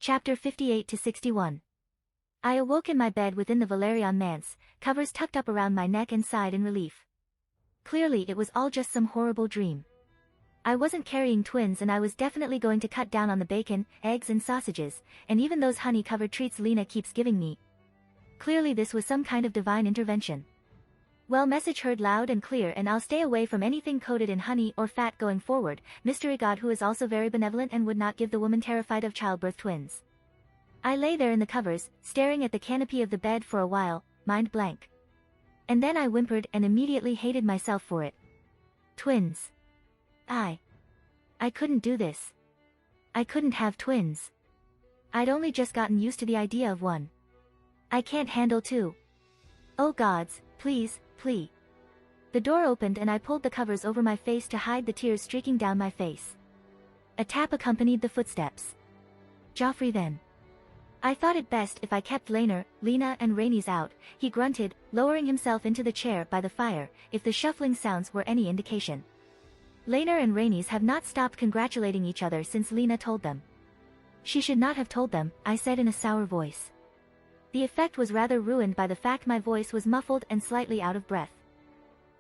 Chapter 58-61. I awoke in my bed within the Valerian manse, covers tucked up around my neck and sighed in relief. Clearly it was all just some horrible dream. I wasn't carrying twins and I was definitely going to cut down on the bacon, eggs and sausages, and even those honey-covered treats Lena keeps giving me. Clearly this was some kind of divine intervention. Well, message heard loud and clear, and I'll stay away from anything coated in honey or fat going forward, mystery God who is also very benevolent and would not give the woman terrified of childbirth twins. I lay there in the covers, staring at the canopy of the bed for a while, mind blank. And then I whimpered and immediately hated myself for it. Twins. I couldn't do this. I couldn't have twins. I'd only just gotten used to the idea of one. I can't handle two. Oh gods, please. The door opened and I pulled the covers over my face to hide the tears streaking down my face. A tap accompanied the footsteps. Joffrey then. I thought it best if I kept Lena and Rhaenys out, he grunted, lowering himself into the chair by the fire, if the shuffling sounds were any indication. Lena and Rhaenys have not stopped congratulating each other since Lena told them. She should not have told them, I said in a sour voice. The effect was rather ruined by the fact my voice was muffled and slightly out of breath.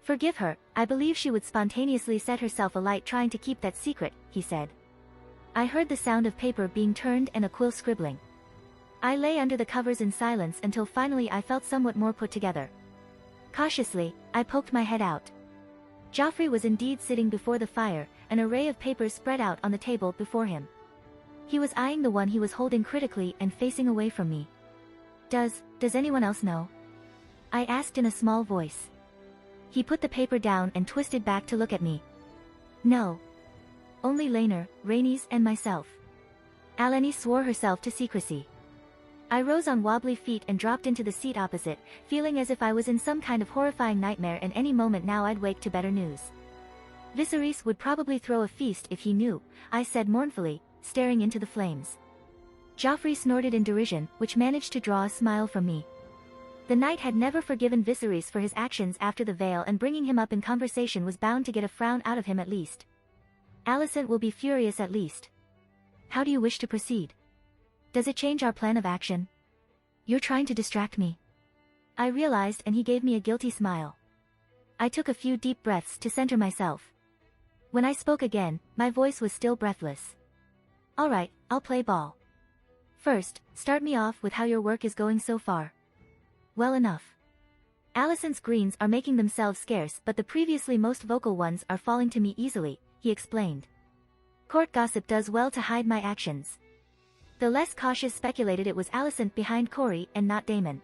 Forgive her, I believe she would spontaneously set herself alight trying to keep that secret, he said. I heard the sound of paper being turned and a quill scribbling. I lay under the covers in silence until finally I felt somewhat more put together. Cautiously, I poked my head out. Joffrey was indeed sitting before the fire, an array of papers spread out on the table before him. He was eyeing the one he was holding critically and facing away from me. Does anyone else know? I asked in a small voice. He put the paper down and twisted back to look at me. No. Only Lena, Rhaenys and myself. Alenny swore herself to secrecy. I rose on wobbly feet and dropped into the seat opposite, feeling as if I was in some kind of horrifying nightmare and any moment now I'd wake to better news. Viserys would probably throw a feast if he knew, I said mournfully, staring into the flames. Joffrey snorted in derision, which managed to draw a smile from me. The knight had never forgiven Viserys for his actions after the veil, and bringing him up in conversation was bound to get a frown out of him at least. Alicent will be furious at least. How do you wish to proceed? Does it change our plan of action? You're trying to distract me. I realized, and he gave me a guilty smile. I took a few deep breaths to center myself. When I spoke again, my voice was still breathless. All right, I'll play ball. First, start me off with how your work is going so far. Well enough. Alicent's greens are making themselves scarce, but the previously most vocal ones are falling to me easily, he explained. Court gossip does well to hide my actions. The less cautious speculated it was Alicent behind Corey and not Daemon.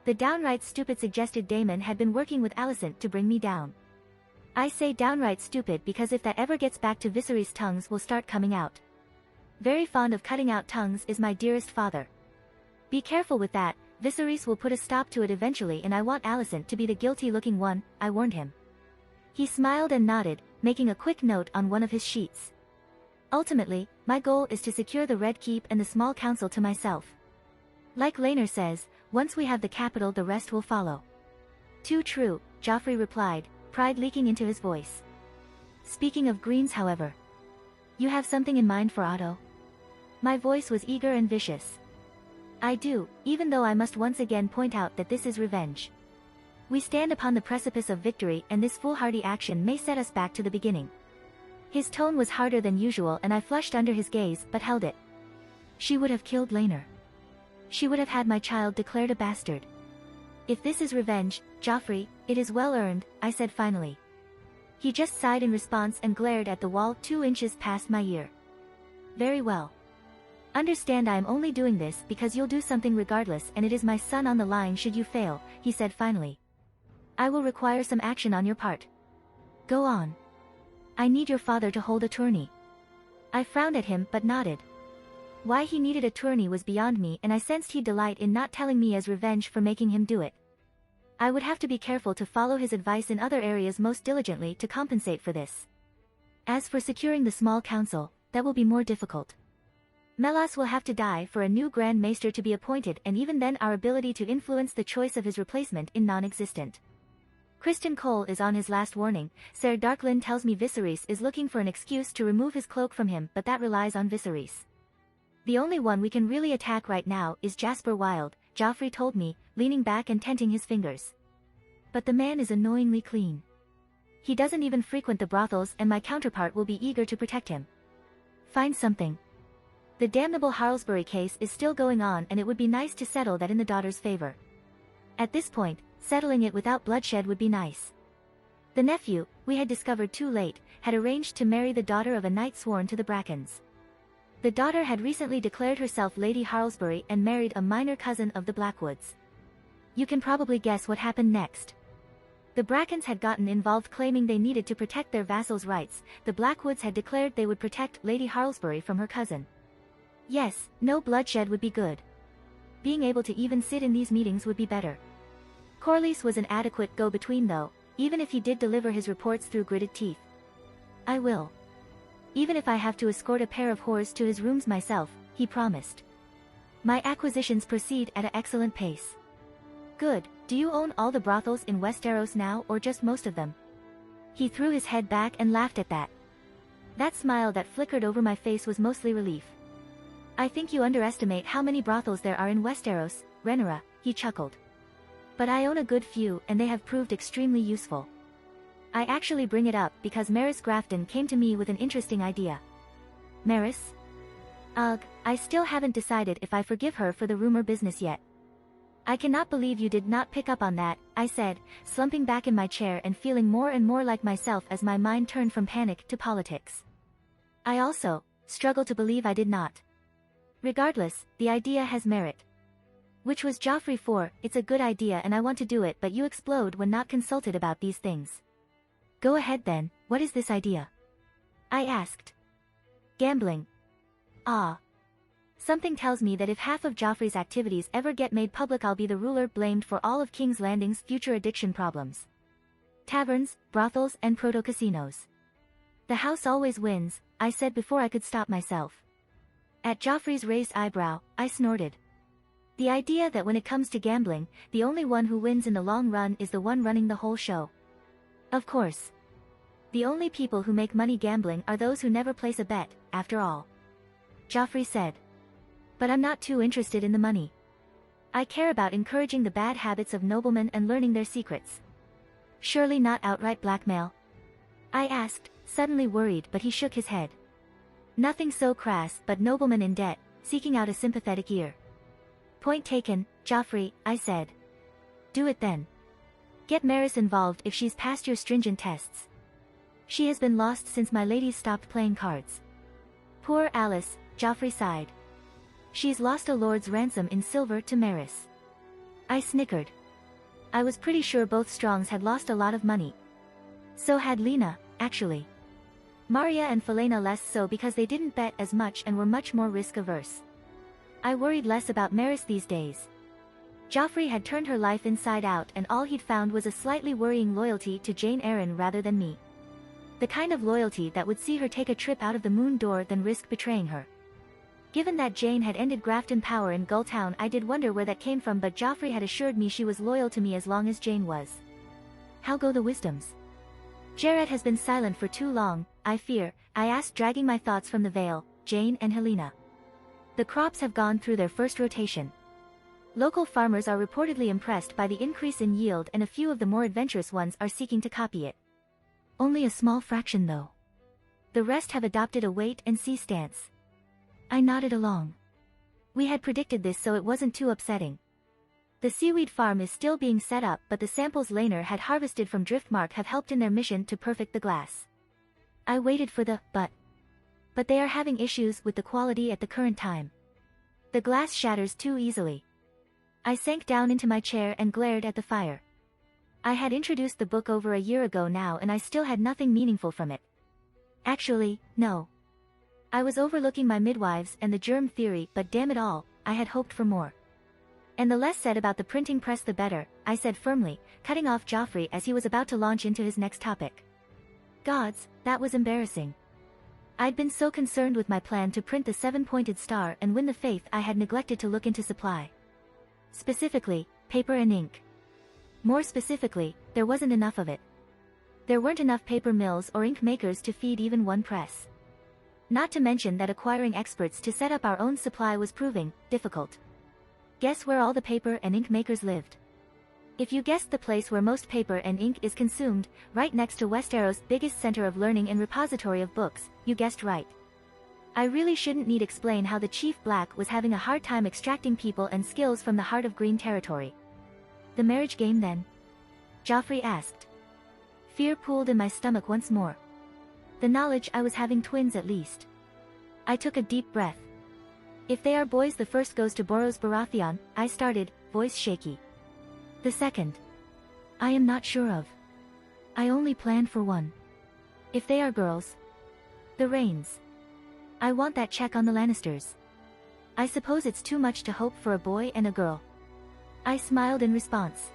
The downright stupid suggested Daemon had been working with Alicent to bring me down. I say downright stupid because if that ever gets back to Viserys, tongues will start coming out. Very fond of cutting out tongues is my dearest father. Be careful with that, Viserys will put a stop to it eventually, and I want Alicent to be the guilty-looking one, I warned him. He smiled and nodded, making a quick note on one of his sheets. Ultimately, my goal is to secure the Red Keep and the small council to myself. Like Laenor says, once we have the capital the rest will follow. Too true, Joffrey replied, pride leaking into his voice. Speaking of greens, however. You have something in mind for Otto? My voice was eager and vicious. I do, even though I must once again point out that this is revenge. We stand upon the precipice of victory, and this foolhardy action may set us back to the beginning. His tone was harder than usual and I flushed under his gaze but held it. She would have killed Laenor. She would have had my child declared a bastard. If this is revenge, Joffrey, it is well earned, I said finally. He just sighed in response and glared at the wall 2 inches past my ear. Very well. Understand I am only doing this because you'll do something regardless, and it is my son on the line should you fail, he said finally. I will require some action on your part. Go on. I need your father to hold a tourney. I frowned at him but nodded. Why he needed a tourney was beyond me, and I sensed he'd delight in not telling me as revenge for making him do it. I would have to be careful to follow his advice in other areas most diligently to compensate for this. As for securing the small council, that will be more difficult. Melas will have to die for a new Grand Maester to be appointed, and even then our ability to influence the choice of his replacement is non-existent. Criston Cole is on his last warning. Ser Darklyn tells me Viserys is looking for an excuse to remove his cloak from him, but that relies on Viserys. The only one we can really attack right now is Jasper Wilde, Joffrey told me, leaning back and tenting his fingers. But the man is annoyingly clean. He doesn't even frequent the brothels and my counterpart will be eager to protect him. Find something. The damnable Harlesbury case is still going on and it would be nice to settle that in the daughter's favor. At this point, settling it without bloodshed would be nice. The nephew, we had discovered too late, had arranged to marry the daughter of a knight sworn to the Brackens. The daughter had recently declared herself Lady Harlesbury and married a minor cousin of the Blackwoods. You can probably guess what happened next. The Brackens had gotten involved claiming they needed to protect their vassals' rights, the Blackwoods had declared they would protect Lady Harlesbury from her cousin. Yes, no bloodshed would be good. Being able to even sit in these meetings would be better. Corlys was an adequate go-between though, even if he did deliver his reports through gritted teeth. I will. Even if I have to escort a pair of whores to his rooms myself, he promised. My acquisitions proceed at an excellent pace. Good, do you own all the brothels in Westeros now or just most of them? He threw his head back and laughed at that. That smile that flickered over my face was mostly relief. I think you underestimate how many brothels there are in Westeros, Rhaenyra, he chuckled. But I own a good few and they have proved extremely useful. I actually bring it up because Maris Grafton came to me with an interesting idea. Maris? Ugh, I still haven't decided if I forgive her for the rumor business yet. I cannot believe you did not pick up on that, I said, slumping back in my chair and feeling more and more like myself as my mind turned from panic to politics. I also struggle to believe I did not. Regardless, the idea has merit. Which was Joffrey for, it's a good idea and I want to do it but you explode when not consulted about these things. Go ahead then, what is this idea? I asked. Gambling. Ah. Something tells me that if half of Joffrey's activities ever get made public I'll be the ruler blamed for all of King's Landing's future addiction problems. Taverns, brothels and proto-casinos. The house always wins, I said before I could stop myself. At Joffrey's raised eyebrow, I snorted. The idea that when it comes to gambling, the only one who wins in the long run is the one running the whole show. Of course. The only people who make money gambling are those who never place a bet, after all. Joffrey said. But I'm not too interested in the money. I care about encouraging the bad habits of noblemen and learning their secrets. Surely not outright blackmail? I asked, suddenly worried but he shook his head. Nothing so crass but noblemen in debt, seeking out a sympathetic ear. Point taken, Joffrey, I said. Do it then. Get Maris involved if she's passed your stringent tests. She has been lost since my ladies stopped playing cards. Poor Alice, Joffrey sighed. She's lost a lord's ransom in silver to Maris. I snickered. I was pretty sure both Strongs had lost a lot of money. So had Lena, actually. Maria and Felena less so because they didn't bet as much and were much more risk-averse. I worried less about Maris these days. Joffrey had turned her life inside out and all he'd found was a slightly worrying loyalty to Jane Eyre rather than me. The kind of loyalty that would see her take a trip out of the moon door than risk betraying her. Given that Jane had ended Grafton power in Gulltown I did wonder where that came from but Joffrey had assured me she was loyal to me as long as Jane was. How go the wisdoms? Jared has been silent for too long, I fear, I asked dragging my thoughts from the veil, Jane and Helena. The crops have gone through their first rotation. Local farmers are reportedly impressed by the increase in yield and a few of the more adventurous ones are seeking to copy it. Only a small fraction though. The rest have adopted a wait-and-see stance. I nodded along. We had predicted this so it wasn't too upsetting. The seaweed farm is still being set up but the samples Laner had harvested from Driftmark have helped in their mission to perfect the glass. I waited for the but they are having issues with the quality at the current time. The glass shatters too easily. I sank down into my chair and glared at the fire. I had introduced the book over a year ago now and I still had nothing meaningful from it. Actually, no. I was overlooking my midwives and the germ theory but damn it all, I had hoped for more. And the less said about the printing press the better, I said firmly, cutting off Joffrey as he was about to launch into his next topic. Gods, that was embarrassing. I'd been so concerned with my plan to print the 7-pointed star and win the faith I had neglected to look into supply. Specifically, paper and ink. More specifically, there wasn't enough of it. There weren't enough paper mills or ink makers to feed even one press. Not to mention that acquiring experts to set up our own supply was proving difficult. Guess where all the paper and ink makers lived? If you guessed the place where most paper and ink is consumed, right next to Westeros' biggest center of learning and repository of books, you guessed right. I really shouldn't need explain how the Chief Black was having a hard time extracting people and skills from the heart of Green territory. The marriage game then? Joffrey asked. Fear pooled in my stomach once more. The knowledge I was having twins at least. I took a deep breath. If they are boys, the first goes to Boros Baratheon, I started, voice shaky. The second. I am not sure of. I only planned for one. If they are girls. The Rains. I want that check on the Lannisters. I suppose it's too much to hope for a boy and a girl. I smiled in response.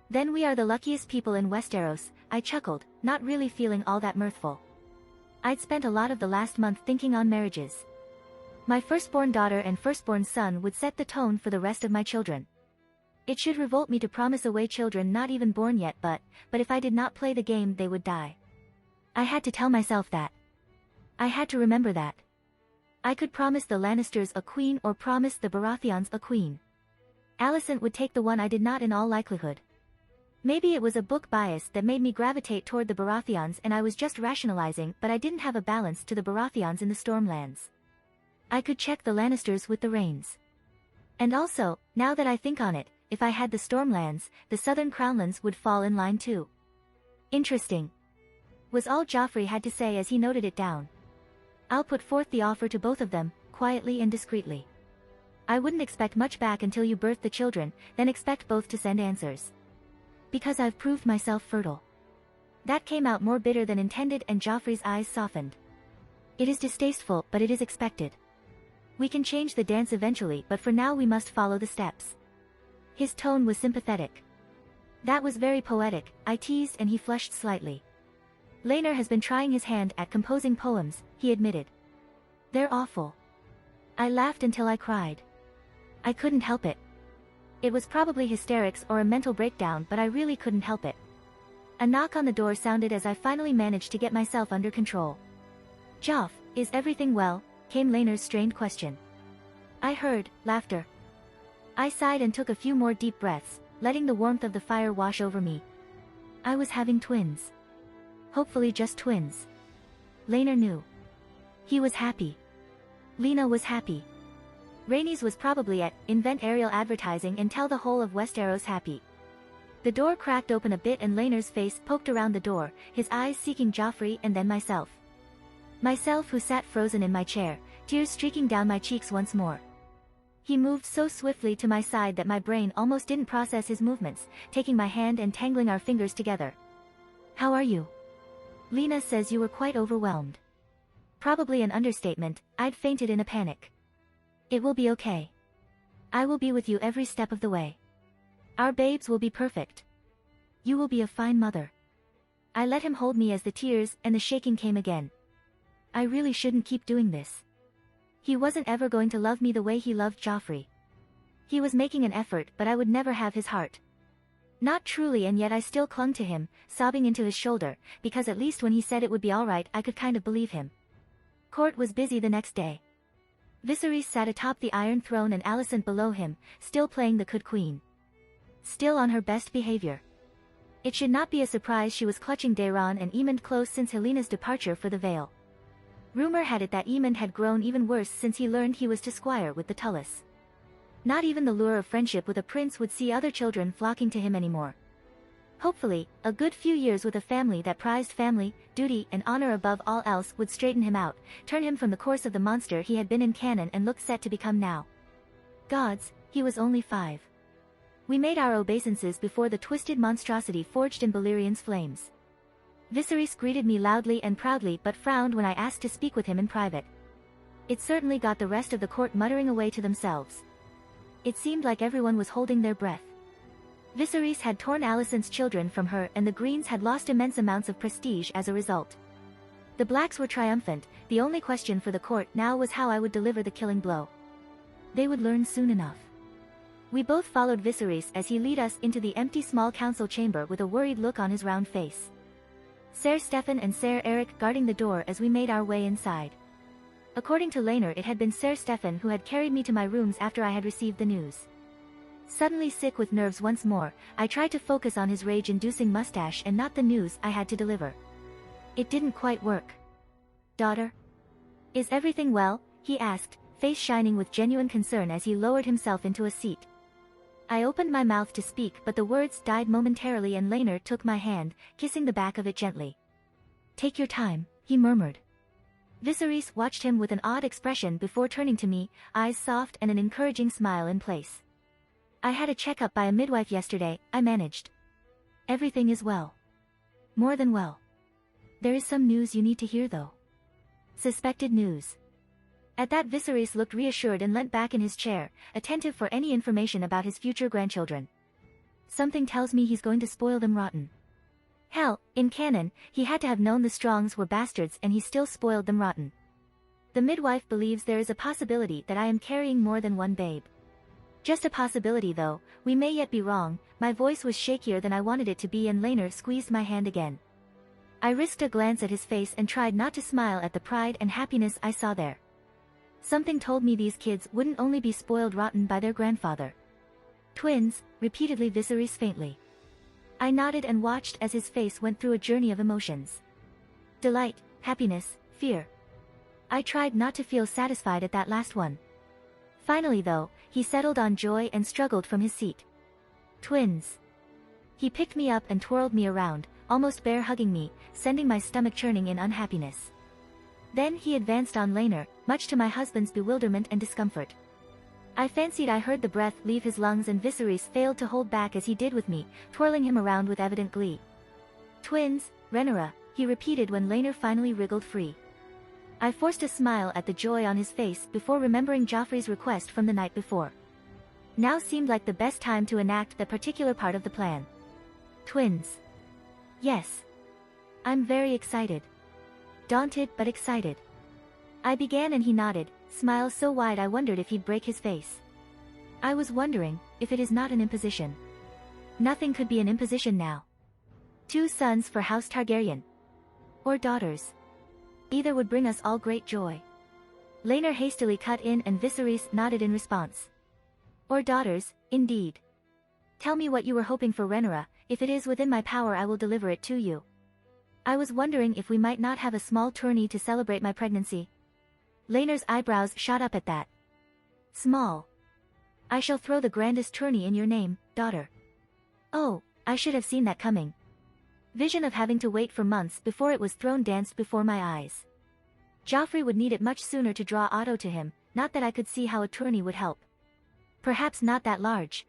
Then we are the luckiest people in Westeros, I chuckled, not really feeling all that mirthful. I'd spent a lot of the last month thinking on marriages. My firstborn daughter and firstborn son would set the tone for the rest of my children. It should revolt me to promise away children not even born yet, but if I did not play the game they would die. I had to tell myself that. I had to remember that. I could promise the Lannisters a queen or promise the Baratheons a queen. Alicent would take the one I did not in all likelihood. Maybe it was a book bias that made me gravitate toward the Baratheons and I was just rationalizing, but I didn't have a balance to the Baratheons in the Stormlands. I could check the Lannisters with the Rains. And also, now that I think on it, if I had the Stormlands, the Southern Crownlands would fall in line too. Interesting. Was all Joffrey had to say as he noted it down. I'll put forth the offer to both of them, quietly and discreetly. I wouldn't expect much back until you birth the children, then expect both to send answers. Because I've proved myself fertile. That came out more bitter than intended and Joffrey's eyes softened. It is distasteful, but it is expected. We can change the dance eventually, but for now we must follow the steps. His tone was sympathetic. That was very poetic, I teased and he flushed slightly. Laenor has been trying his hand at composing poems, he admitted. They're awful. I laughed until I cried. I couldn't help it. It was probably hysterics or a mental breakdown, but I really couldn't help it. A knock on the door sounded as I finally managed to get myself under control. Joff, is everything well? Came Laenor's strained question. I heard laughter. I sighed and took a few more deep breaths, letting the warmth of the fire wash over me. I was having twins. Hopefully just twins. Laenor knew. He was happy. Lena was happy. Rhaenys was probably at invent aerial advertising and tell the whole of Westeros happy. The door cracked open a bit and Laenor's face poked around the door, his eyes seeking Joffrey and then myself. Myself who sat frozen in my chair, tears streaking down my cheeks once more. He moved so swiftly to my side that my brain almost didn't process his movements, taking my hand and tangling our fingers together. How are you? Lena says you were quite overwhelmed. Probably an understatement, I'd fainted in a panic. It will be okay. I will be with you every step of the way. Our babes will be perfect. You will be a fine mother. I let him hold me as the tears and the shaking came again. I really shouldn't keep doing this. He wasn't ever going to love me the way he loved Joffrey. He was making an effort, but I would never have his heart. Not truly, and yet I still clung to him, sobbing into his shoulder, because at least when he said it would be alright I could kind of believe him. Court was busy the next day. Viserys sat atop the Iron Throne and Alicent below him, still playing the Good Queen. Still on her best behavior. It should not be a surprise she was clutching Daeron and Aemond close since Helena's departure for the Vale. Rumor had it that Aemond had grown even worse since he learned he was to squire with the Tullus. Not even the lure of friendship with a prince would see other children flocking to him anymore. Hopefully, a good few years with a family that prized family, duty and honor above all else would straighten him out, turn him from the course of the monster he had been in canon and looked set to become now. Gods, he was only 5. We made our obeisances before the twisted monstrosity forged in Balyrion's flames. Viserys greeted me loudly and proudly but frowned when I asked to speak with him in private. It certainly got the rest of the court muttering away to themselves. It seemed like everyone was holding their breath. Viserys had torn Alicent's children from her and the Greens had lost immense amounts of prestige as a result. The Blacks were triumphant, the only question for the court now was how I would deliver the killing blow. They would learn soon enough. We both followed Viserys as he led us into the empty small council chamber with a worried look on his round face. Ser Stefan and Ser Eric guarding the door as we made our way inside. According to Laner, it had been Ser Stefan who had carried me to my rooms after I had received the news. Suddenly sick with nerves once more, I tried to focus on his rage-inducing mustache and not the news I had to deliver. It didn't quite work. "Daughter? Is everything well?" he asked, face shining with genuine concern as he lowered himself into a seat. I opened my mouth to speak, but the words died momentarily and Laner took my hand, kissing the back of it gently. "Take your time," he murmured. Viserys watched him with an odd expression before turning to me, eyes soft and an encouraging smile in place. "I had a checkup by a midwife yesterday," I managed. "Everything is well. More than well. There is some news you need to hear though." Suspected news. At that, Viserys looked reassured and leant back in his chair, attentive for any information about his future grandchildren. "Something tells me he's going to spoil them rotten." Hell, in canon, he had to have known the Strongs were bastards and he still spoiled them rotten. The midwife believes there is a possibility that I am carrying more than one babe. Just a possibility though, we may yet be wrong. My voice was shakier than I wanted it to be and Laner squeezed my hand again. I risked a glance at his face and tried not to smile at the pride and happiness I saw there. Something told me these kids wouldn't only be spoiled rotten by their grandfather. "Twins," repeatedly Viserys faintly. I nodded and watched as his face went through a journey of emotions. Delight, happiness, fear. I tried not to feel satisfied at that last one. Finally though, he settled on joy and struggled from his seat. "Twins." He picked me up and twirled me around, almost bear hugging me, sending my stomach churning in unhappiness. Then he advanced on Laner, much to my husband's bewilderment and discomfort. I fancied I heard the breath leave his lungs and Viserys failed to hold back as he did with me, twirling him around with evident glee. "Twins, Rhaenyra," he repeated when Laner finally wriggled free. I forced a smile at the joy on his face before remembering Joffrey's request from the night before. Now seemed like the best time to enact that particular part of the plan. "Twins." "Yes. I'm very excited." Daunted but excited. I began and he nodded, smile so wide I wondered if he'd break his face. I was wondering, if it is not an imposition. Nothing could be an imposition now. 2 sons for House Targaryen. Or daughters. Either would bring us all great joy. Laner hastily cut in and Viserys nodded in response. "Or daughters, indeed. Tell me what you were hoping for, Rhaenyra. If it is within my power I will deliver it to you." I was wondering if we might not have a small tourney to celebrate my pregnancy. Laner's eyebrows shot up at that. "Small? I shall throw the grandest tourney in your name, daughter." Oh, I should have seen that coming. Vision of having to wait for months before it was thrown danced before my eyes. Joffrey would need it much sooner to draw Otto to him, not that I could see how a tourney would help. Perhaps not that large.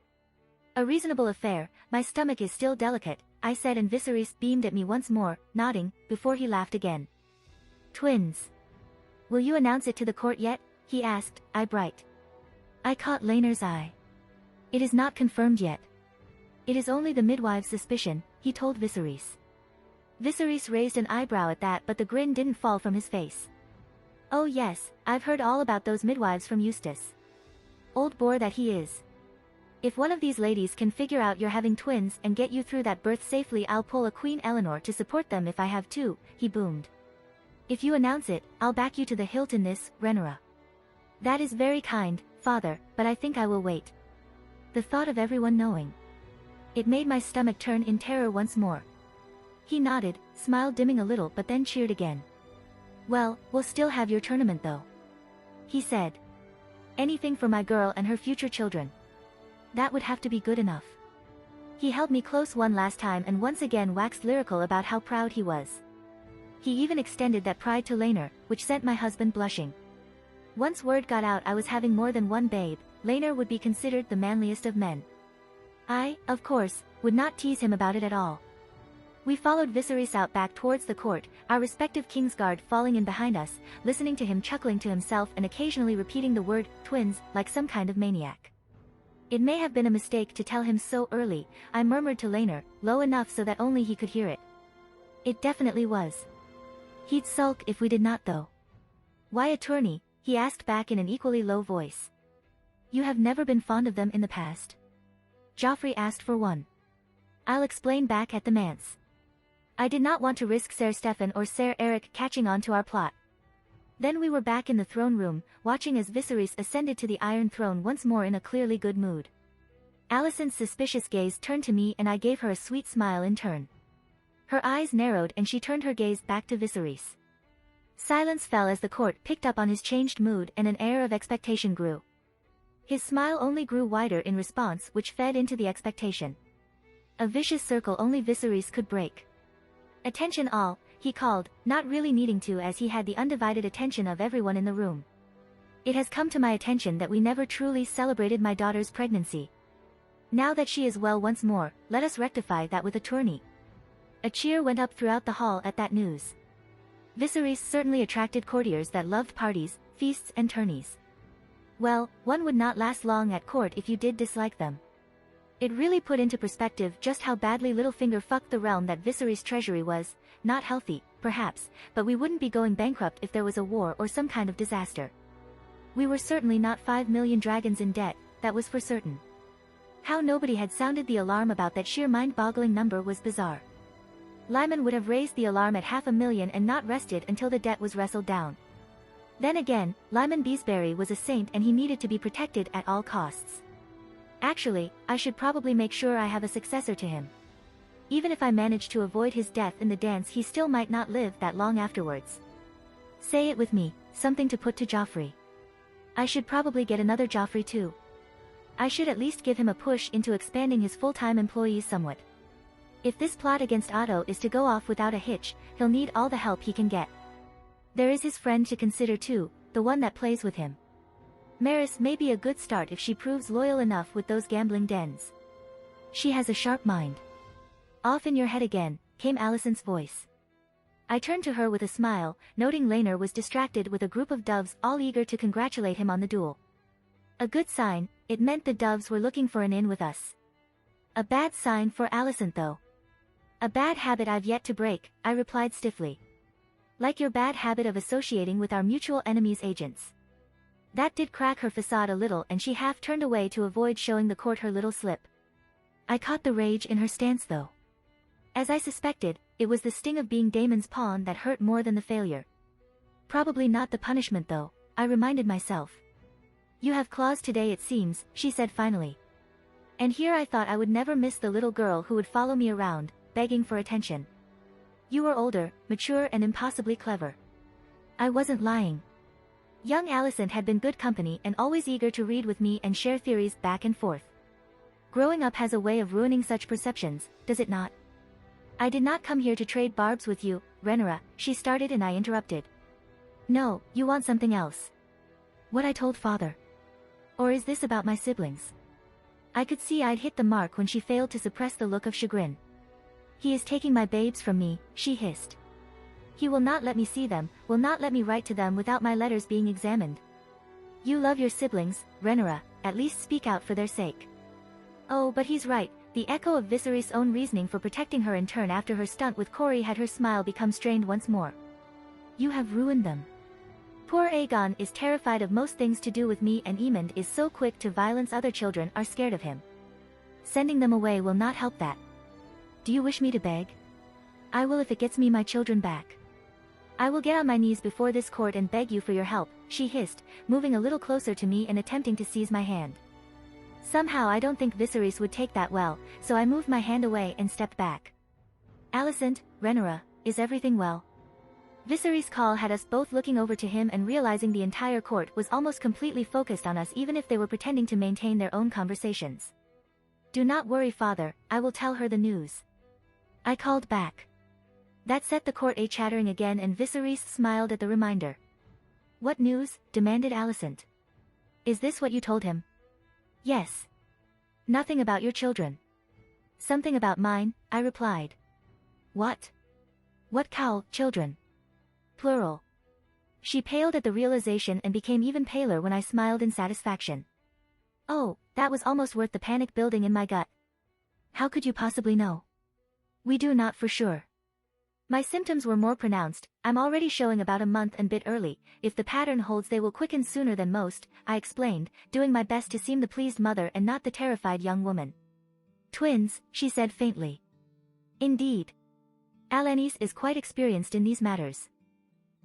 "A reasonable affair, my stomach is still delicate," I said and Viserys beamed at me once more, nodding, before he laughed again. "Twins. Will you announce it to the court yet?" he asked, eye bright. I caught Laner's eye. "It is not confirmed yet. It is only the midwife's suspicion," he told Viserys. Viserys raised an eyebrow at that but the grin didn't fall from his face. "Oh yes, I've heard all about those midwives from Eustace. Old bore that he is. If one of these ladies can figure out you're having twins and get you through that birth safely, I'll pull a Queen Eleanor to support them if I have to," he boomed. "If you announce it, I'll back you to the hilt in this, Rhaenyra." "That is very kind, father, but I think I will wait." The thought of everyone knowing. It made my stomach turn in terror once more. He nodded, smile dimming a little but then cheered again. "Well, we'll still have your tournament though," he said. "Anything for my girl and her future children. That would have to be good enough." He held me close one last time and once again waxed lyrical about how proud he was. He even extended that pride to Laner, which sent my husband blushing. Once word got out I was having more than one babe, Laner would be considered the manliest of men. I, of course, would not tease him about it at all. We followed Viserys out back towards the court, our respective Kingsguard falling in behind us, listening to him chuckling to himself and occasionally repeating the word, "twins," like some kind of maniac. It may have been a mistake to tell him so early, I murmured to Laner, low enough so that only he could hear it. It definitely was. He'd sulk if we did not though. "Why a tourney?" he asked back in an equally low voice. "You have never been fond of them in the past?" Joffrey asked for one. I'll explain back at the manse. I did not want to risk Ser Stefan or Ser Eric catching on to our plot. Then we were back in the throne room, watching as Viserys ascended to the Iron Throne once more in a clearly good mood. Alicent's suspicious gaze turned to me and I gave her a sweet smile in turn. Her eyes narrowed and she turned her gaze back to Viserys. Silence fell as the court picked up on his changed mood and an air of expectation grew. His smile only grew wider in response, which fed into the expectation. A vicious circle only Viserys could break. "Attention all," he called, not really needing to as he had the undivided attention of everyone in the room. "It has come to my attention that we never truly celebrated my daughter's pregnancy. Now that she is well once more, let us rectify that with a tourney." A cheer went up throughout the hall at that news. Viserys certainly attracted courtiers that loved parties, feasts and tourneys. Well, one would not last long at court if you did dislike them. It really put into perspective just how badly Littlefinger fucked the realm that Viserys' treasury was, not healthy, perhaps, but we wouldn't be going bankrupt if there was a war or some kind of disaster. We were certainly not 5 million dragons in debt, that was for certain. How nobody had sounded the alarm about that sheer mind-boggling number was bizarre. Lyman would have raised the alarm at 500,000 and not rested until the debt was wrestled down. Then again, Lyman Beesbury was a saint and he needed to be protected at all costs. Actually, I should probably make sure I have a successor to him. Even if I manage to avoid his death in the dance, he still might not live that long afterwards. Say it with me, something to put to Joffrey. I should probably get another Joffrey too. I should at least give him a push into expanding his full-time employees somewhat. If this plot against Otto is to go off without a hitch, he'll need all the help he can get. There is his friend to consider too, the one that plays with him. Maris may be a good start if she proves loyal enough with those gambling dens. She has a sharp mind. "Off in your head again," came Alicent's voice. I turned to her with a smile, noting Laenor was distracted with a group of doves all eager to congratulate him on the duel. A good sign, it meant the doves were looking for an in with us. A bad sign for Alicent though. "A bad habit I've yet to break," I replied stiffly. "Like your bad habit of associating with our mutual enemy's agents." That did crack her facade a little and she half turned away to avoid showing the court her little slip. I caught the rage in her stance though. As I suspected, it was the sting of being Daemon's pawn that hurt more than the failure. Probably not the punishment though, I reminded myself. "You have claws today it seems," she said finally. And here I thought I would never miss the little girl who would follow me around, begging for attention. "You were older, mature and impossibly clever." I wasn't lying. Young Alicent had been good company and always eager to read with me and share theories back and forth. Growing up has a way of ruining such perceptions, does it not? "I did not come here to trade barbs with you, Rhaenyra," she started and I interrupted. "No, you want something else." "What I told father. Or is this about my siblings?" I could see I'd hit the mark when she failed to suppress the look of chagrin. "He is taking my babes from me," she hissed. "He will not let me see them, will not let me write to them without my letters being examined." "You love your siblings, Rhaenyra, at least speak out for their sake." "Oh, but he's right," the echo of Viserys' own reasoning for protecting her in turn after her stunt with Corey had her smile become strained once more. "You have ruined them. Poor Aegon is terrified of most things to do with me and Aemond is so quick to violence other children are scared of him. Sending them away will not help that. Do you wish me to beg?" "I will if it gets me my children back." "I will get on my knees before this court and beg you for your help," she hissed, moving a little closer to me and attempting to seize my hand. Somehow I don't think Viserys would take that well, so I moved my hand away and stepped back. "Alicent, Rhaenyra, is everything well?" Viserys' call had us both looking over to him and realizing the entire court was almost completely focused on us even if they were pretending to maintain their own conversations. "Do not worry father, I will tell her the news." I called back. That set the court chattering again and Viserys smiled at the reminder. "What news?" demanded Alicent. "Is this what you told him?" "Yes." "Nothing about your children?" "Something about mine," I replied. "What? What children?" "Plural." She paled at the realization and became even paler when I smiled in satisfaction. "Oh, that was almost worth the panic building in my gut." "How could you possibly know?" "We do not for sure. My symptoms were more pronounced, I'm already showing about a month and bit early, if the pattern holds they will quicken sooner than most," I explained, doing my best to seem the pleased mother and not the terrified young woman. "Twins," she said faintly. "Indeed. Alanis is quite experienced in these matters.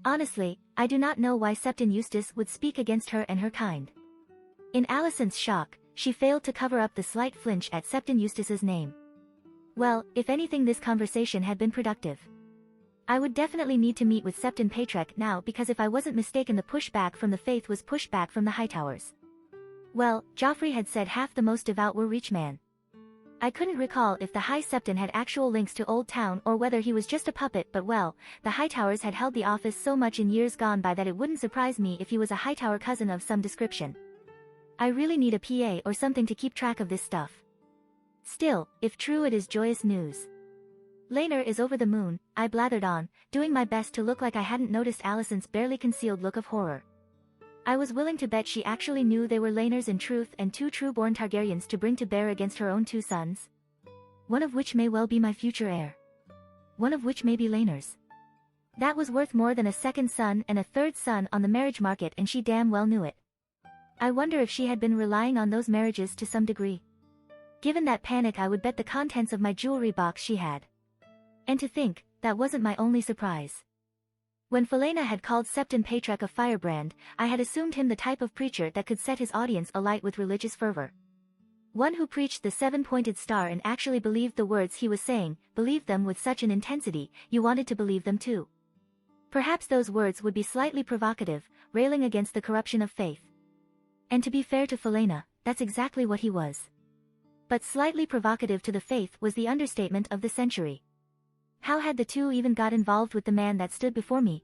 Honestly, I do not know why Septon Eustace would speak against her and her kind. In Alicent's shock, she failed to cover up the slight flinch at Septon Eustace's name. Well, if anything, this conversation had been productive. I would definitely need to meet with Septon Patrick now, because if I wasn't mistaken, the pushback from the faith was pushback from the Hightowers. Well, Joffrey had said half the most devout were Reachman. I couldn't recall if the High Septon had actual links to Old Town or whether he was just a puppet, but well, the Hightowers had held the office so much in years gone by that it wouldn't surprise me if he was a Hightower cousin of some description. I really need a PA or something to keep track of this stuff. Still, if true, it is joyous news. Laenor is over the moon, I blathered on, doing my best to look like I hadn't noticed Alicent's barely concealed look of horror. I was willing to bet she actually knew they were Laenor's in truth and 2 true-born Targaryens to bring to bear against her own 2 sons. One of which may well be my future heir. One of which may be Laenor's. That was worth more than a 2nd son and a 3rd son on the marriage market, and she damn well knew it. I wonder if she had been relying on those marriages to some degree. Given that panic, I would bet the contents of my jewelry box she had. And to think, that wasn't my only surprise. When Falena had called Septon Patrick a firebrand, I had assumed him the type of preacher that could set his audience alight with religious fervor. One who preached the 7-pointed star and actually believed the words he was saying, believed them with such an intensity, you wanted to believe them too. Perhaps those words would be slightly provocative, railing against the corruption of faith. And to be fair to Falena, that's exactly what he was. But slightly provocative to the faith was the understatement of the century. How had the two even got involved with the man that stood before me?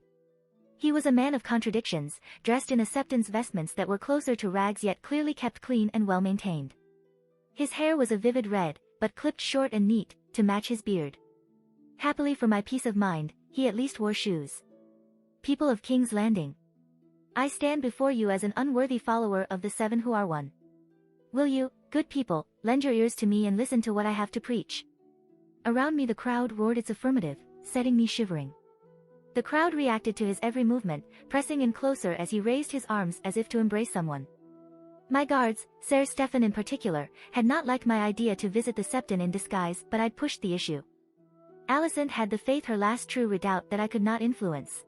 He was a man of contradictions, dressed in a Septon's vestments that were closer to rags yet clearly kept clean and well maintained. His hair was a vivid red, but clipped short and neat, to match his beard. Happily for my peace of mind, he at least wore shoes. People of King's Landing, I stand before you as an unworthy follower of the 7 who are one. Will you, good people, lend your ears to me and listen to what I have to preach? Around me the crowd roared its affirmative, setting me shivering. The crowd reacted to his every movement, pressing in closer as he raised his arms as if to embrace someone. My guards, Ser Stefan in particular, had not liked my idea to visit the Septon in disguise, but I'd pushed the issue. Alicent had the faith, her last true redoubt, that I could not influence.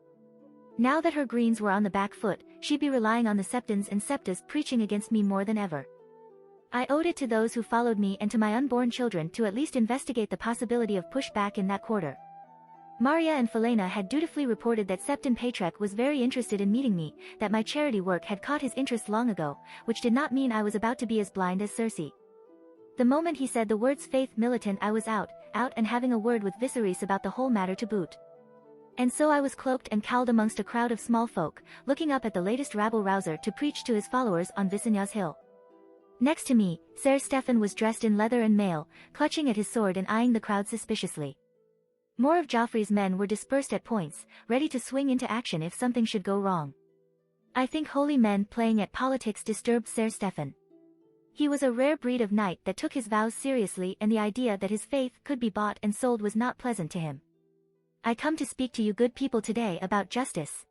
Now that her greens were on the back foot, she'd be relying on the Septons and Septas preaching against me more than ever. I owed it to those who followed me and to my unborn children to at least investigate the possibility of pushback in that quarter. Maria and Falena had dutifully reported that Septon Patrick was very interested in meeting me, that my charity work had caught his interest long ago, which did not mean I was about to be as blind as Cersei. The moment he said the words faith militant, I was out and having a word with Viserys about the whole matter to boot. And so I was cloaked and cowled amongst a crowd of small folk, looking up at the latest rabble-rouser to preach to his followers on Visenya's hill. Next to me, Ser Stefan was dressed in leather and mail, clutching at his sword and eyeing the crowd suspiciously. More of Joffrey's men were dispersed at points, ready to swing into action if something should go wrong. I think holy men playing at politics disturbed Ser Stefan. He was a rare breed of knight that took his vows seriously, and the idea that his faith could be bought and sold was not pleasant to him. I come to speak to you good people today about justice.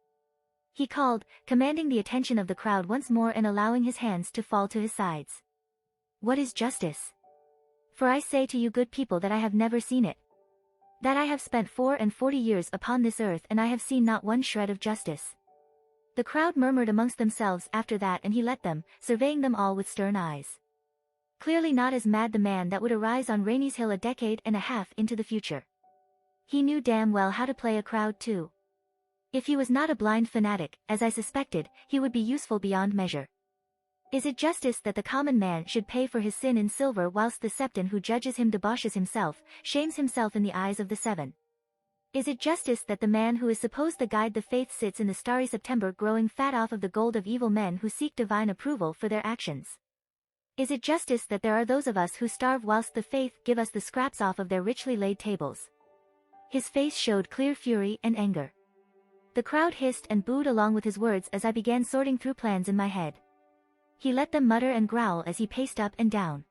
He called, commanding the attention of the crowd once more and allowing his hands to fall to his sides. What is justice? For I say to you good people that I have never seen it. That I have spent 44 years upon this earth and I have seen not one shred of justice. The crowd murmured amongst themselves after that, and he let them, surveying them all with stern eyes. Clearly not as mad the man that would arise on Rainey's Hill a decade and a half into the future. He knew damn well how to play a crowd too. If he was not a blind fanatic, as I suspected, he would be useful beyond measure. Is it justice that the common man should pay for his sin in silver whilst the Septon who judges him debauches himself, shames himself in the eyes of the 7? Is it justice that the man who is supposed to guide the faith sits in the starry September growing fat off of the gold of evil men who seek divine approval for their actions? Is it justice that there are those of us who starve whilst the faith give us the scraps off of their richly laid tables? His face showed clear fury and anger. The crowd hissed and booed along with his words as I began sorting through plans in my head. He let them mutter and growl as he paced up and down.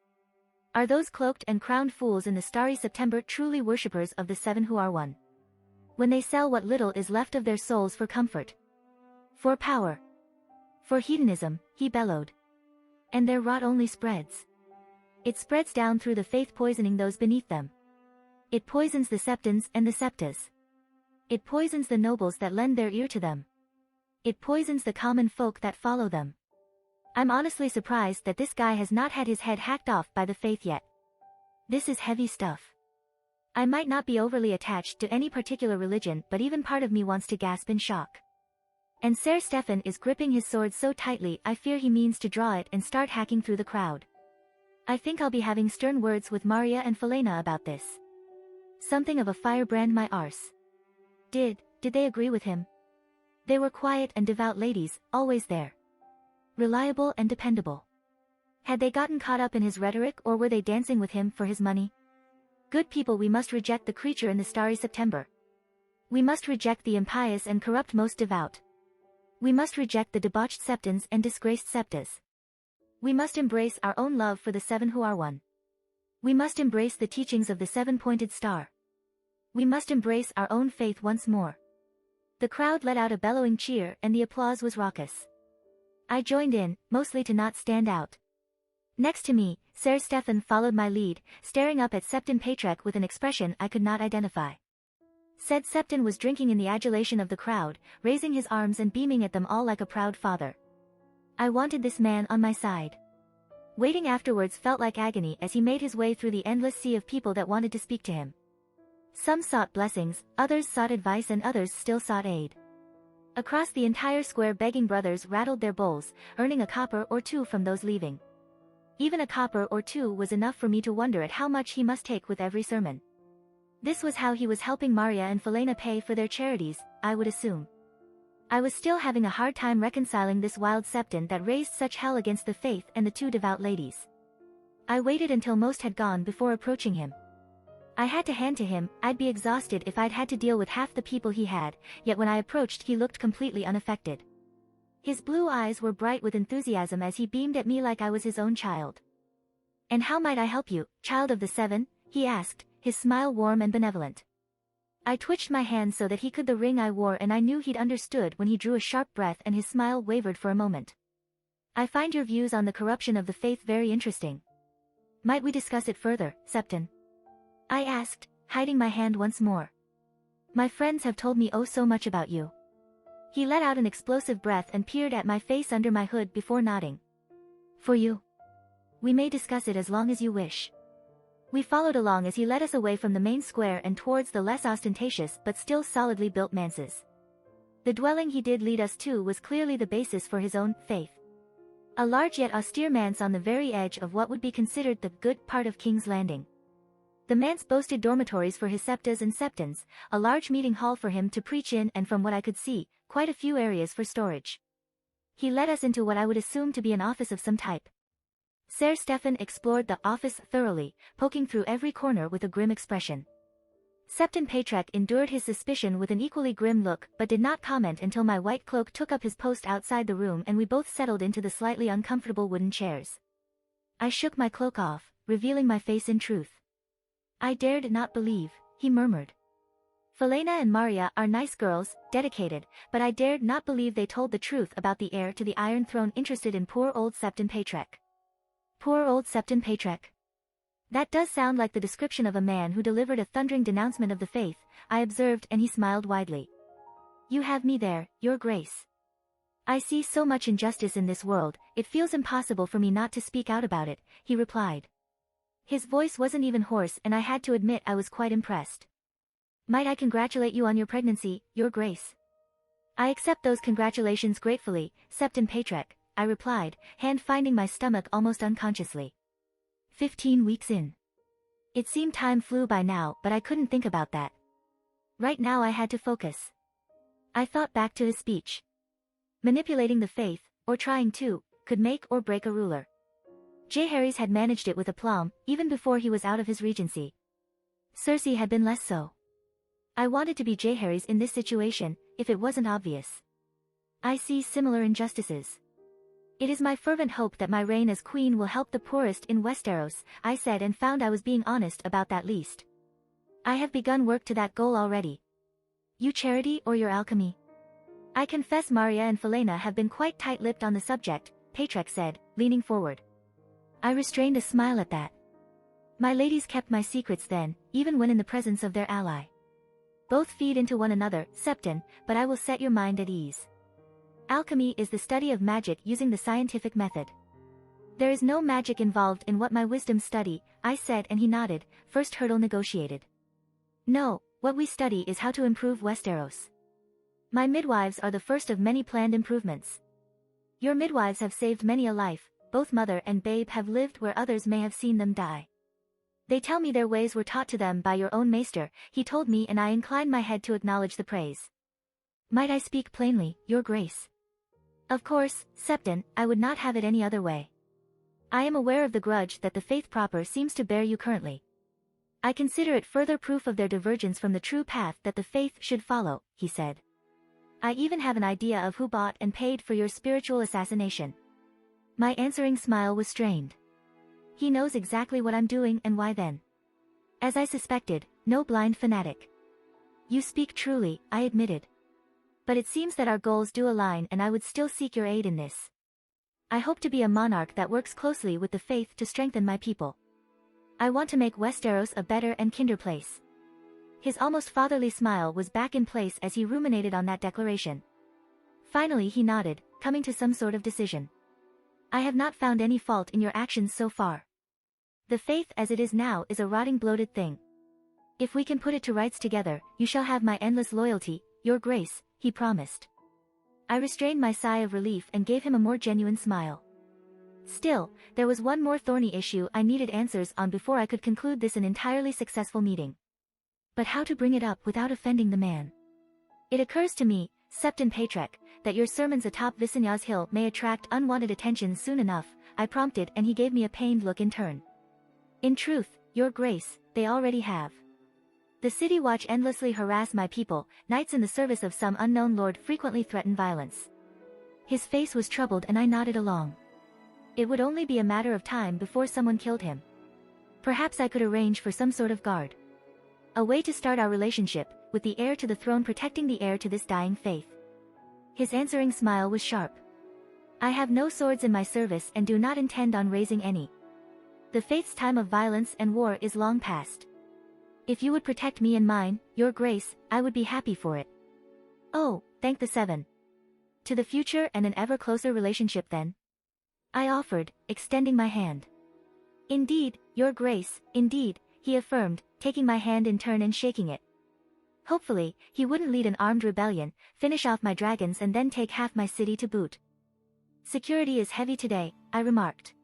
Are those cloaked and crowned fools in the starry September truly worshippers of the 7 who are one? When they sell what little is left of their souls for comfort, for power, for hedonism, he bellowed. And their rot only spreads. It spreads down through the faith, poisoning those beneath them. It poisons the Septons and the Septas. It poisons the nobles that lend their ear to them. It poisons the common folk that follow them. I'm honestly surprised that this guy has not had his head hacked off by the faith yet. This is heavy stuff. I might not be overly attached to any particular religion, but even part of me wants to gasp in shock. And Ser Stefan is gripping his sword so tightly I fear he means to draw it and start hacking through the crowd. I think I'll be having stern words with Maria and Felena about this. Something of a firebrand my arse. Did they agree with him? They were quiet and devout ladies, always there. Reliable and dependable. Had they gotten caught up in his rhetoric, or were they dancing with him for his money? Good people, we must reject the creature in the starry September. We must reject the impious and corrupt most devout. We must reject the debauched septons and disgraced septas. We must embrace our own love for the seven who are one. We must embrace the teachings of the seven-pointed star. We must embrace our own faith once more. The crowd let out a bellowing cheer and the applause was raucous. I joined in, mostly to not stand out. Next to me, Ser Stefan followed my lead, staring up at Septon Patrek with an expression I could not identify. Said Septon was drinking in the adulation of the crowd, raising his arms and beaming at them all like a proud father. I wanted this man on my side. Waiting afterwards felt like agony as he made his way through the endless sea of people that wanted to speak to him. Some sought blessings, others sought advice, and others still sought aid. Across the entire square begging brothers rattled their bowls, earning a copper or two from those leaving. Even a copper or two was enough for me to wonder at how much he must take with every sermon. This was how he was helping Maria and Felena pay for their charities, I would assume. I was still having a hard time reconciling this wild septon that raised such hell against the faith and the two devout ladies. I waited until most had gone before approaching him. I had to hand to him, I'd be exhausted if I'd had to deal with half the people he had, yet when I approached he looked completely unaffected. His blue eyes were bright with enthusiasm as he beamed at me like I was his own child. "And how might I help you, child of the seven?" he asked, his smile warm and benevolent. I twitched my hand so that he could the ring I wore, and I knew he'd understood when he drew a sharp breath and his smile wavered for a moment. "I find your views on the corruption of the faith very interesting. Might we discuss it further, Septon?" I asked, hiding my hand once more. "My friends have told me oh so much about you." He let out an explosive breath and peered at my face under my hood before nodding. "For you? We may discuss it as long as you wish." We followed along as he led us away from the main square and towards the less ostentatious but still solidly built manses. The dwelling he did lead us to was clearly the basis for his own faith. A large yet austere manse on the very edge of what would be considered the good part of King's Landing. The manse boasted dormitories for his septas and septons, a large meeting hall for him to preach in, and from what I could see, quite a few areas for storage. He led us into what I would assume to be an office of some type. Ser Stefan explored the office thoroughly, poking through every corner with a grim expression. Septon Patrek endured his suspicion with an equally grim look but did not comment until my white cloak took up his post outside the room and we both settled into the slightly uncomfortable wooden chairs. I shook my cloak off, revealing my face in truth. "I dared not believe," he murmured. "Felena and Maria are nice girls, dedicated, but I dared not believe they told the truth about the heir to the Iron Throne interested in poor old Septon Patrek." Poor old Septon Patrek. That does sound like the description of a man who delivered a thundering denouncement of the faith, I observed, and he smiled widely. "You have me there, your grace. I see so much injustice in this world, it feels impossible for me not to speak out about it," he replied. His voice wasn't even hoarse and I had to admit I was quite impressed. "Might I congratulate you on your pregnancy, your grace?" "I accept those congratulations gratefully, Septon Patrek," I replied, hand finding my stomach almost unconsciously. 15 weeks in. It seemed time flew by now, but I couldn't think about that. Right now I had to focus. I thought back to his speech. Manipulating the faith, or trying to, could make or break a ruler. Jaehaerys had managed it with aplomb, even before he was out of his regency. Cersei had been less so. I wanted to be Jaehaerys in this situation, if it wasn't obvious. I see similar injustices. "It is my fervent hope that my reign as queen will help the poorest in Westeros," I said, and found I was being honest about that least. "I have begun work to that goal already." "You charity or your alchemy?" "I confess Maria and Felena have been quite tight-lipped on the subject," Patrek said, leaning forward. I restrained a smile at that. My ladies kept my secrets then, even when in the presence of their ally. "Both feed into one another, Septon, but I will set your mind at ease. Alchemy is the study of magic using the scientific method. There is no magic involved in what my wisdom study, I said, and he nodded. First hurdle negotiated. No, what we study is how to improve Westeros. My midwives are the first of many planned improvements. Your midwives have saved many a life, both mother and babe have lived where others may have seen them die. They tell me their ways were taught to them by your own maester, he told me, and I inclined my head to acknowledge the praise. Might I speak plainly, your grace? Of course, Septon, I would not have it any other way. I am aware of the grudge that the faith proper seems to bear you currently. I consider it further proof of their divergence from the true path that the faith should follow, he said. I even have an idea of who bought and paid for your spiritual assassination. My answering smile was strained. He knows exactly what I'm doing and why then. As I suspected, no blind fanatic. You speak truly, I admitted. But it seems that our goals do align and I would still seek your aid in this. I hope to be a monarch that works closely with the faith to strengthen my people. I want to make Westeros a better and kinder place. His almost fatherly smile was back in place as he ruminated on that declaration. Finally he nodded, coming to some sort of decision. I have not found any fault in your actions so far. The faith as it is now is a rotting bloated thing. If we can put it to rights together, you shall have my endless loyalty, your grace, he promised. I restrained my sigh of relief and gave him a more genuine smile. Still, there was one more thorny issue I needed answers on before I could conclude this an entirely successful meeting. But how to bring it up without offending the man? It occurs to me, Septon Patrek, that your sermons atop Visenyas Hill may attract unwanted attention soon enough, I prompted, and he gave me a pained look in turn. In truth, your grace, they already have. The city watch endlessly harass my people, knights in the service of some unknown lord frequently threaten violence. His face was troubled and I nodded along. It would only be a matter of time before someone killed him. Perhaps I could arrange for some sort of guard. A way to start our relationship, with the heir to the throne protecting the heir to this dying faith. His answering smile was sharp. I have no swords in my service and do not intend on raising any. The faith's time of violence and war is long past. If you would protect me and mine, your grace, I would be happy for it. Oh, thank the seven. To the future and an ever closer relationship then. I offered, extending my hand. Indeed, your grace, indeed, he affirmed, taking my hand in turn and shaking it. Hopefully, he wouldn't lead an armed rebellion, finish off my dragons and then take half my city to boot. Security is heavy today, I remarked.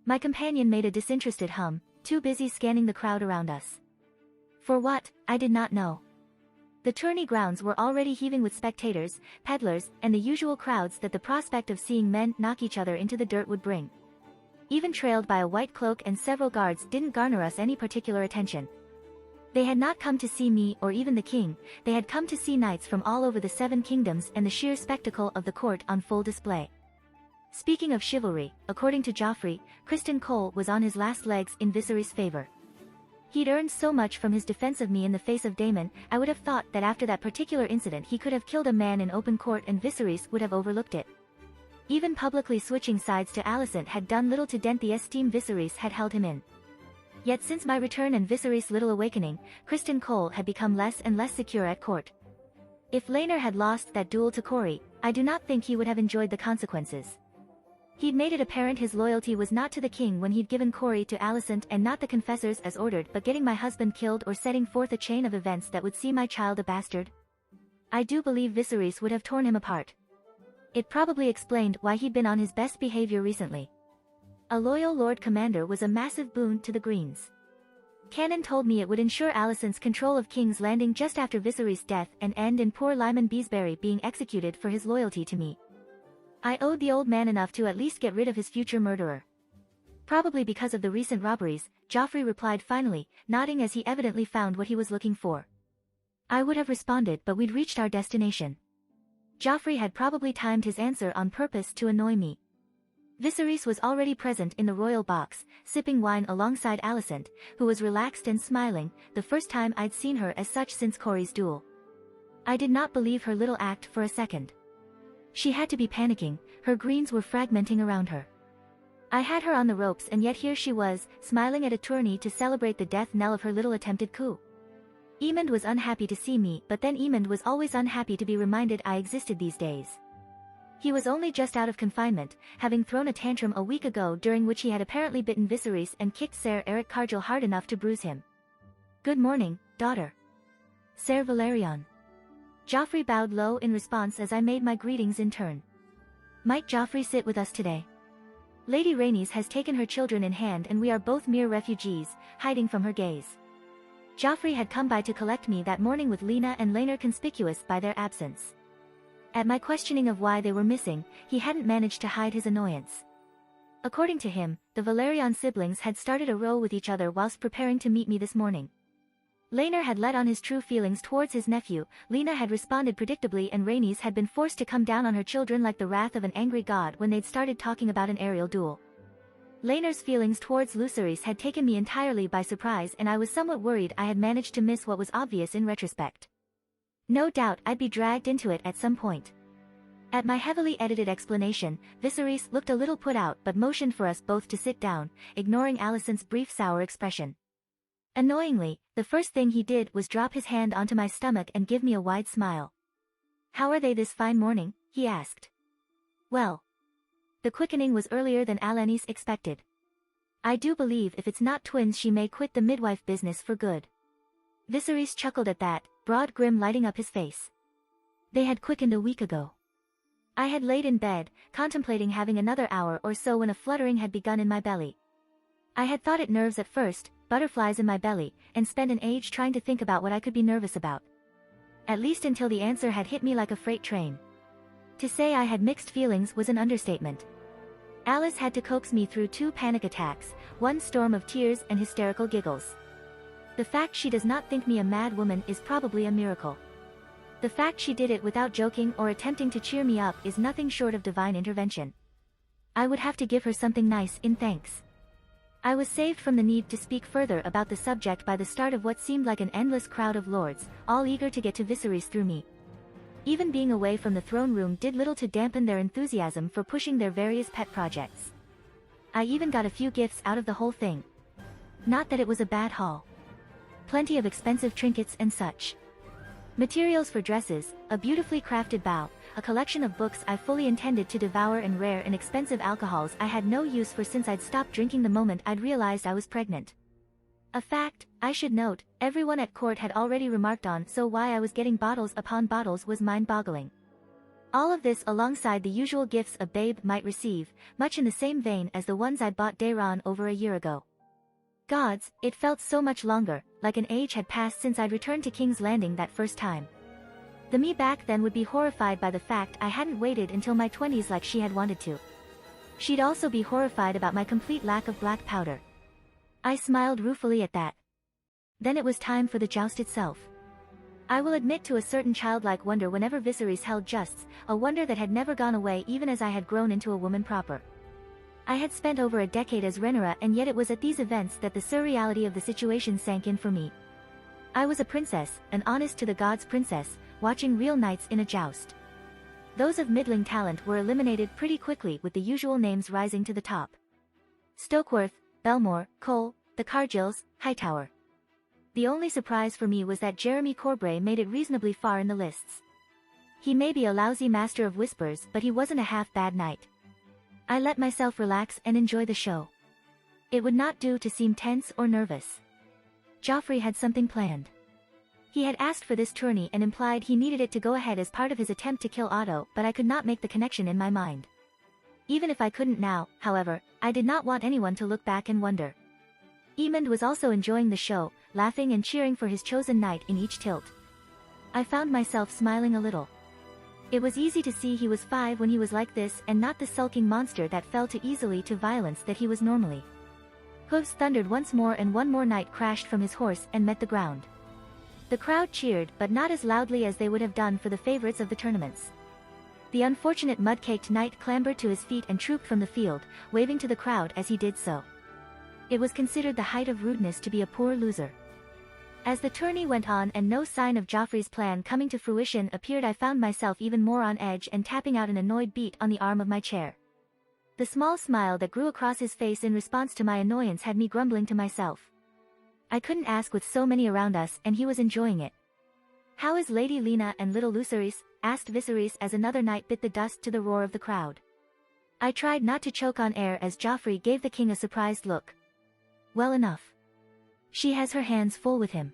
My companion made a disinterested hum, too busy scanning the crowd around us. For what, I did not know. The tourney grounds were already heaving with spectators, peddlers, and the usual crowds that the prospect of seeing men knock each other into the dirt would bring. Even trailed by a white cloak and several guards didn't garner us any particular attention. They had not come to see me or even the king, they had come to see knights from all over the Seven Kingdoms and the sheer spectacle of the court on full display. Speaking of chivalry, according to Joffrey, Criston Cole was on his last legs in Viserys' favor. He'd earned so much from his defense of me in the face of Daemon, I would have thought that after that particular incident he could have killed a man in open court and Viserys would have overlooked it. Even publicly switching sides to Alicent had done little to dent the esteem Viserys had held him in. Yet since my return and Viserys' little awakening, Criston Cole had become less and less secure at court. If Laenor had lost that duel to Corey, I do not think he would have enjoyed the consequences. He'd made it apparent his loyalty was not to the king when he'd given Corey to Alicent and not the confessors as ordered, but getting my husband killed or setting forth a chain of events that would see my child a bastard. I do believe Viserys would have torn him apart. It probably explained why he'd been on his best behavior recently. A loyal Lord Commander was a massive boon to the Greens. Canon told me it would ensure Alicent's control of King's Landing just after Viserys' death and end in poor Lyman Beesbury being executed for his loyalty to me. I owed the old man enough to at least get rid of his future murderer. Probably because of the recent robberies, Joffrey replied finally, nodding as he evidently found what he was looking for. I would have responded, but we'd reached our destination. Joffrey had probably timed his answer on purpose to annoy me. Viserys was already present in the royal box, sipping wine alongside Alicent, who was relaxed and smiling, the first time I'd seen her as such since Corey's duel. I did not believe her little act for a second. She had to be panicking, her greens were fragmenting around her. I had her on the ropes and yet here she was, smiling at a tourney to celebrate the death knell of her little attempted coup. Aemond was unhappy to see me, but then Aemond was always unhappy to be reminded I existed these days. He was only just out of confinement, having thrown a tantrum a week ago during which he had apparently bitten Viserys and kicked Ser Eric Cargill hard enough to bruise him. "Good morning, daughter." "Ser Valerion." Joffrey bowed low in response as I made my greetings in turn. "Might Joffrey sit with us today? Lady Rhaenys has taken her children in hand and we are both mere refugees, hiding from her gaze." Joffrey had come by to collect me that morning with Lena and Laenor conspicuous by their absence. At my questioning of why they were missing, he hadn't managed to hide his annoyance. According to him, the Valerion siblings had started a row with each other whilst preparing to meet me this morning. Laenor had let on his true feelings towards his nephew, Lena had responded predictably, and Rhaenys had been forced to come down on her children like the wrath of an angry god when they'd started talking about an aerial duel. Laenor's feelings towards Lucerys had taken me entirely by surprise, and I was somewhat worried I had managed to miss what was obvious in retrospect. No doubt I'd be dragged into it at some point. At my heavily edited explanation, Viserys looked a little put out but motioned for us both to sit down, ignoring Alicent's brief sour expression. Annoyingly, the first thing he did was drop his hand onto my stomach and give me a wide smile. "How are they this fine morning?" he asked. "Well." The quickening was earlier than Alanis expected. "I do believe if it's not twins she may quit the midwife business for good." Viserys chuckled at that, broad grin lighting up his face. They had quickened a week ago. I had laid in bed, contemplating having another hour or so when a fluttering had begun in my belly. I had thought it nerves at first, butterflies in my belly, and spent an age trying to think about what I could be nervous about. At least until the answer had hit me like a freight train. To say I had mixed feelings was an understatement. Alice had to coax me through 2 panic attacks, 1 storm of tears and hysterical giggles. The fact she does not think me a mad woman is probably a miracle. The fact she did it without joking or attempting to cheer me up is nothing short of divine intervention. I would have to give her something nice in thanks. I was saved from the need to speak further about the subject by the start of what seemed like an endless crowd of lords, all eager to get to Viserys through me. Even being away from the throne room did little to dampen their enthusiasm for pushing their various pet projects. I even got a few gifts out of the whole thing. Not that it was a bad haul. Plenty of expensive trinkets and such. Materials for dresses, a beautifully crafted bow, a collection of books I fully intended to devour, and rare and expensive alcohols I had no use for since I'd stopped drinking the moment I'd realized I was pregnant. A fact, I should note, everyone at court had already remarked on, so why I was getting bottles upon bottles was mind-boggling. All of this alongside the usual gifts a babe might receive, much in the same vein as the ones I'd bought Daeron over a year ago. Gods, it felt so much longer, like an age had passed since I'd returned to King's Landing that first time. The me back then would be horrified by the fact I hadn't waited until my 20s like she had wanted to. She'd also be horrified about my complete lack of black powder. I smiled ruefully at that. Then it was time for the joust itself. I will admit to a certain childlike wonder whenever Viserys held jousts, a wonder that had never gone away even as I had grown into a woman proper. I had spent over a decade as Rhaenyra, and yet it was at these events that the surreality of the situation sank in for me. I was a princess, an honest-to-the-gods princess, watching real knights in a joust. Those of middling talent were eliminated pretty quickly, with the usual names rising to the top. Stokeworth, Belmore, Cole, the Cargills, Hightower. The only surprise for me was that Jeremy Corbray made it reasonably far in the lists. He may be a lousy master of whispers, but he wasn't a half-bad knight. I let myself relax and enjoy the show. It would not do to seem tense or nervous. Joffrey had something planned. He had asked for this tourney and implied he needed it to go ahead as part of his attempt to kill Otto, but I could not make the connection in my mind. Even if I couldn't now, however, I did not want anyone to look back and wonder. Aemond was also enjoying the show, laughing and cheering for his chosen knight in each tilt. I found myself smiling a little. It was easy to see he was 5 when he was like this, and not the sulking monster that fell too easily to violence that he was normally. Hooves thundered once more and one more knight crashed from his horse and met the ground. The crowd cheered, but not as loudly as they would have done for the favorites of the tournaments. The unfortunate mud-caked knight clambered to his feet and trooped from the field, waving to the crowd as he did so. It was considered the height of rudeness to be a poor loser. As the tourney went on and no sign of Joffrey's plan coming to fruition appeared, I found myself even more on edge and tapping out an annoyed beat on the arm of my chair. The small smile that grew across his face in response to my annoyance had me grumbling to myself. I couldn't ask with so many around us, and he was enjoying it. "How is Lady Lena and little Lucerys?" asked Viserys as another knight bit the dust to the roar of the crowd. I tried not to choke on air as Joffrey gave the king a surprised look. Well enough. She has her hands full with him.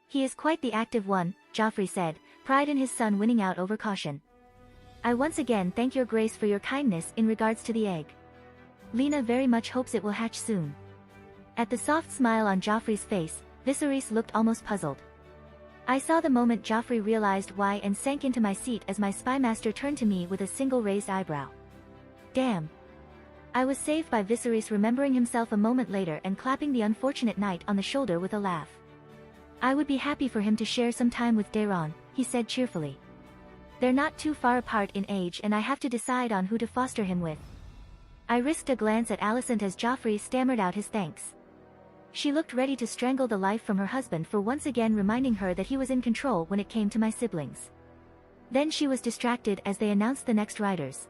He is quite the active one, Joffrey said, pride in his son winning out over caution. I once again thank your grace for your kindness in regards to the egg. Lena very much hopes it will hatch soon. At the soft smile on Joffrey's face, Viserys looked almost puzzled. I saw the moment Joffrey realized why and sank into my seat as my spymaster turned to me with a single raised eyebrow. Damn. I was saved by Viserys remembering himself a moment later and clapping the unfortunate knight on the shoulder with a laugh. I would be happy for him to share some time with Daeron, he said cheerfully. They're not too far apart in age and I have to decide on who to foster him with. I risked a glance at Alicent as Joffrey stammered out his thanks. She looked ready to strangle the life from her husband for once again reminding her that he was in control when it came to my siblings. Then she was distracted as they announced the next riders.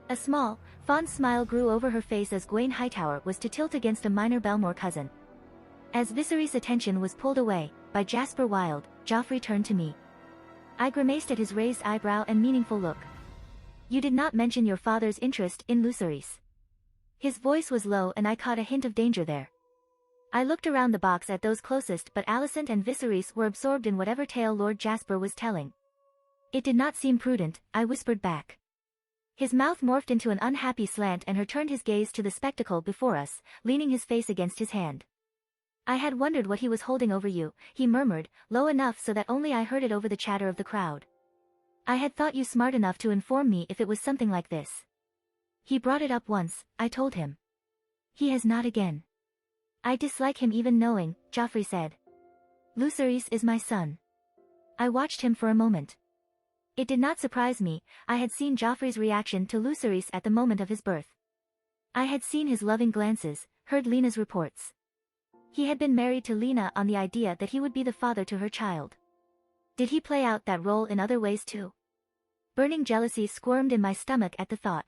A small, fond smile grew over her face as Gwaine Hightower was to tilt against a minor Belmore cousin. As Viserys' attention was pulled away by Jasper Wilde, Joffrey turned to me. I grimaced at his raised eyebrow and meaningful look. You did not mention your father's interest in Lucerys. His voice was low and I caught a hint of danger there. I looked around the box at those closest but Alicent and Viserys were absorbed in whatever tale Lord Jasper was telling. It did not seem prudent, I whispered back. His mouth morphed into an unhappy slant and he turned his gaze to the spectacle before us, leaning his face against his hand. I had wondered what he was holding over you, he murmured, low enough so that only I heard it over the chatter of the crowd. I had thought you smart enough to inform me if it was something like this. He brought it up once, I told him. He has not again. I dislike him even knowing, Joffrey said. Lucerys is my son. I watched him for a moment. It did not surprise me, I had seen Joffrey's reaction to Lucerys at the moment of his birth. I had seen his loving glances, heard Lena's reports. He had been married to Lena on the idea that he would be the father to her child. Did he play out that role in other ways too? Burning jealousy squirmed in my stomach at the thought.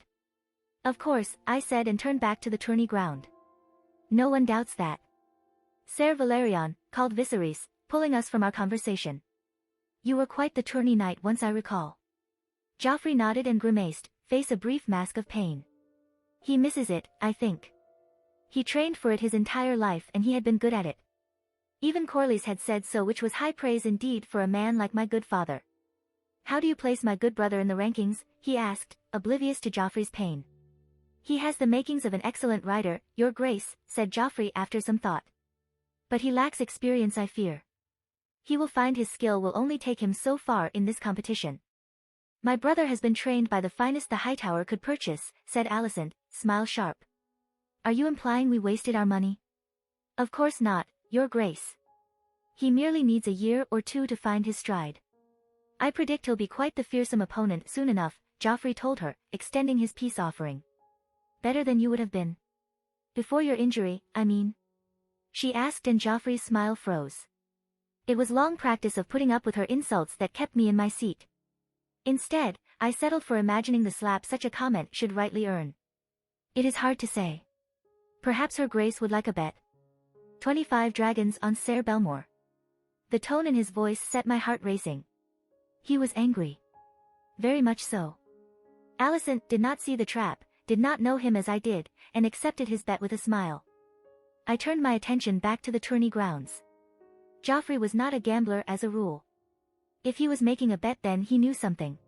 Of course, I said and turned back to the tourney ground. No one doubts that. Ser Valerion, called Viserys, pulling us from our conversation. You were quite the tourney knight once I recall. Joffrey nodded and grimaced, face a brief mask of pain. He misses it, I think. He trained for it his entire life and he had been good at it. Even Corlys had said so, which was high praise indeed for a man like my good father. How do you place my good brother in the rankings? He asked, oblivious to Joffrey's pain. He has the makings of an excellent rider, your grace, said Joffrey after some thought. But he lacks experience, I fear. He will find his skill will only take him so far in this competition. My brother has been trained by the finest the Hightower could purchase, said Alicent, smile sharp. Are you implying we wasted our money? Of course not, your grace. He merely needs a year or two to find his stride. I predict he'll be quite the fearsome opponent soon enough, Joffrey told her, extending his peace offering. Better than you would have been. Before your injury, I mean. She asked and Joffrey's smile froze. It was long practice of putting up with her insults that kept me in my seat. Instead, I settled for imagining the slap such a comment should rightly earn. It is hard to say. Perhaps her grace would like a bet. 25 dragons on Ser Belmore. The tone in his voice set my heart racing. He was angry. Very much so. Alicent did not see the trap, did not know him as I did, and accepted his bet with a smile. I turned my attention back to the tourney grounds. Joffrey was not a gambler as a rule. If he was making a bet then he knew something.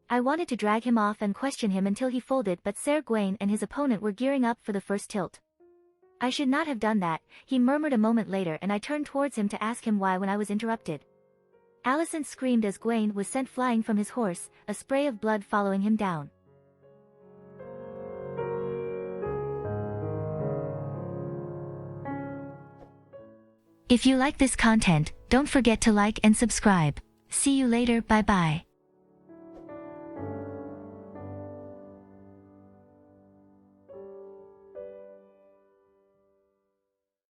I wanted to drag him off and question him until he folded, but Ser Gwaine and his opponent were gearing up for the first tilt. I should not have done that, he murmured a moment later, and I turned towards him to ask him why when I was interrupted. Alicent screamed as Gwaine was sent flying from his horse, a spray of blood following him down. If you like this content, don't forget to like and subscribe. See you later, bye bye.